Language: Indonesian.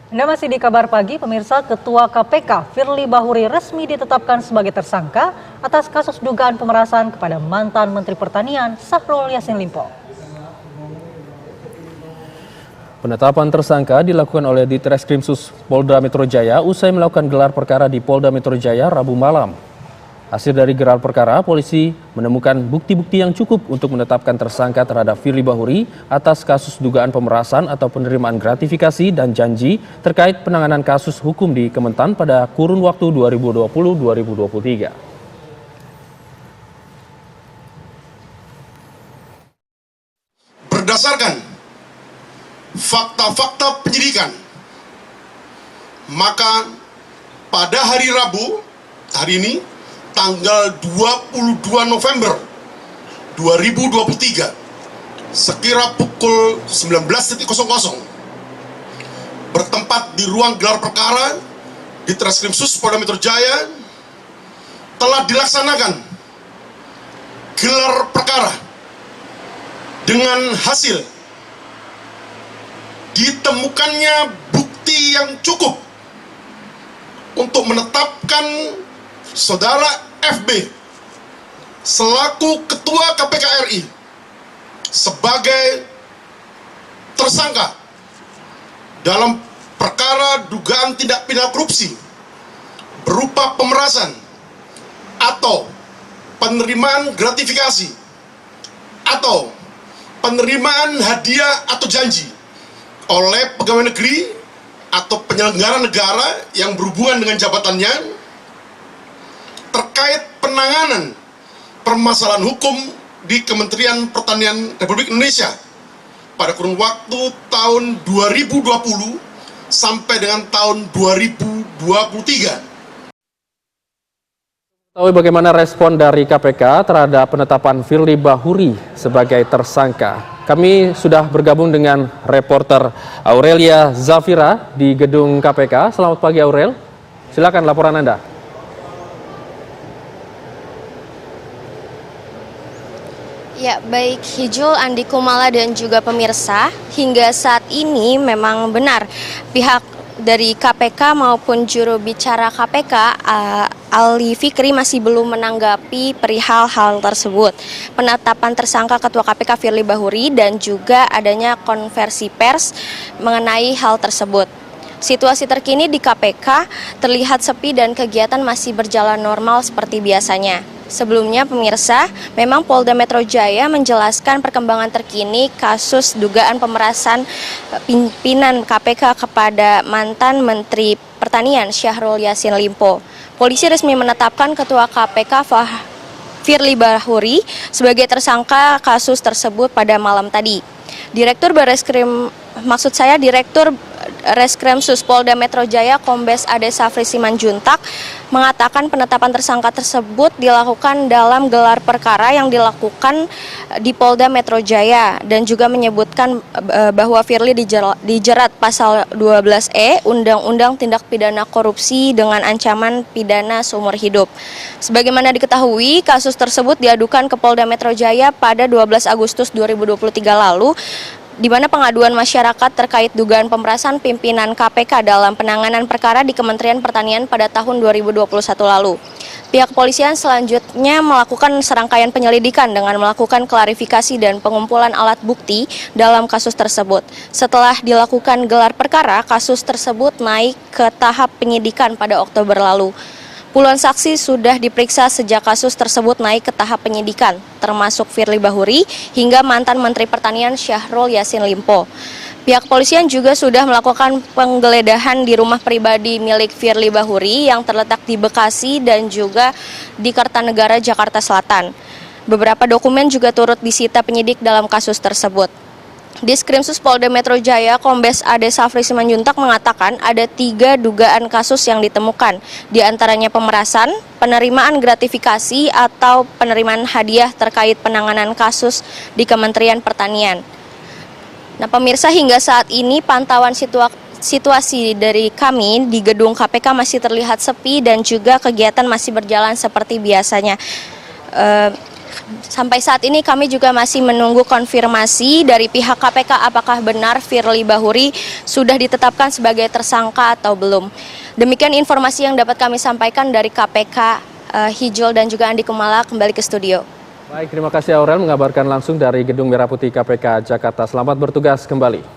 Anda masih di Kabar Pagi, pemirsa. Ketua KPK Firly Bahuri resmi ditetapkan sebagai tersangka atas kasus dugaan pemerasan kepada mantan Menteri Pertanian Syahrul Yassin Limpo. Penetapan tersangka dilakukan oleh Ditreskrimsus Polda Metro Jaya usai melakukan gelar perkara di Polda Metro Jaya Rabu malam. Hasil dari gelar perkara, polisi menemukan bukti-bukti yang cukup untuk menetapkan tersangka terhadap Firly Bahuri atas kasus dugaan pemerasan atau penerimaan gratifikasi dan janji terkait penanganan kasus hukum di Kementan pada kurun waktu 2020-2023. Berdasarkan fakta-fakta penyidikan, maka pada hari Rabu, hari ini, tanggal 22 November 2023, sekira pukul 19.00, bertempat di ruang gelar perkara di Ditreskrimsus Polda Metro Jaya, telah dilaksanakan gelar perkara dengan hasil ditemukannya bukti yang cukup untuk menetapkan Saudara FB selaku Ketua KPK RI sebagai tersangka dalam perkara dugaan tindak pidana korupsi berupa pemerasan atau penerimaan gratifikasi atau penerimaan hadiah atau janji oleh pegawai negeri atau penyelenggara negara yang berhubungan dengan jabatannya terkait penanganan permasalahan hukum di Kementerian Pertanian Republik Indonesia pada kurun waktu tahun 2020 sampai dengan tahun 2023. Tahu bagaimana respon dari KPK terhadap penetapan Firly Bahuri sebagai tersangka? Kami sudah bergabung dengan reporter Aurelia Zafira di gedung KPK. Selamat pagi Aurel, silakan laporan Anda. Ya, baik Hijul, Andi Kumala dan juga pemirsa, hingga saat ini memang benar pihak dari KPK maupun juru bicara KPK Ali Fikri masih belum menanggapi perihal hal tersebut. Penetapan tersangka Ketua KPK Firly Bahuri dan juga adanya konversi pers mengenai hal tersebut. Situasi terkini di KPK terlihat sepi dan kegiatan masih berjalan normal seperti biasanya. Sebelumnya pemirsa, memang Polda Metro Jaya menjelaskan perkembangan terkini kasus dugaan pemerasan pimpinan KPK kepada mantan Menteri Pertanian Syahrul Yassin Limpo. Polisi resmi menetapkan Ketua KPK Firly Bahuri sebagai tersangka kasus tersebut pada malam tadi. Direktur Reskrimsus Polda Metro Jaya Kombes Ade Safri Simanjuntak mengatakan penetapan tersangka tersebut dilakukan dalam gelar perkara yang dilakukan di Polda Metro Jaya dan juga menyebutkan bahwa Firly dijerat pasal 12E Undang-Undang Tindak Pidana Korupsi dengan ancaman pidana seumur hidup. Sebagaimana diketahui, kasus tersebut diadukan ke Polda Metro Jaya pada 12 Agustus 2023 lalu, di mana pengaduan masyarakat terkait dugaan pemerasan pimpinan KPK dalam penanganan perkara di Kementerian Pertanian pada tahun 2021 lalu. Pihak kepolisian selanjutnya melakukan serangkaian penyelidikan dengan melakukan klarifikasi dan pengumpulan alat bukti dalam kasus tersebut. Setelah dilakukan gelar perkara, kasus tersebut naik ke tahap penyidikan pada Oktober lalu. Puluhan saksi sudah diperiksa sejak kasus tersebut naik ke tahap penyidikan, termasuk Firly Bahuri hingga mantan Menteri Pertanian Syahrul Yassin Limpo. Pihak kepolisian juga sudah melakukan penggeledahan di rumah pribadi milik Firly Bahuri yang terletak di Bekasi dan juga di Kertanegara, Jakarta Selatan. Beberapa dokumen juga turut disita penyidik dalam kasus tersebut. Diskrimsus Polda Metro Jaya Kombes Ade Safri Simanjuntak mengatakan ada 3 dugaan kasus yang ditemukan, diantaranya pemerasan, penerimaan gratifikasi, atau penerimaan hadiah terkait penanganan kasus di Kementerian Pertanian. Nah pemirsa, hingga saat ini pantauan situasi dari kami di gedung KPK masih terlihat sepi dan juga kegiatan masih berjalan seperti biasanya. Sampai saat ini kami juga masih menunggu konfirmasi dari pihak KPK apakah benar Firly Bahuri sudah ditetapkan sebagai tersangka atau belum. Demikian informasi yang dapat kami sampaikan dari KPK. Hijul dan juga Andi Kumala kembali ke studio. Baik, terima kasih Aurel mengabarkan langsung dari Gedung Merah Putih KPK Jakarta. Selamat bertugas kembali.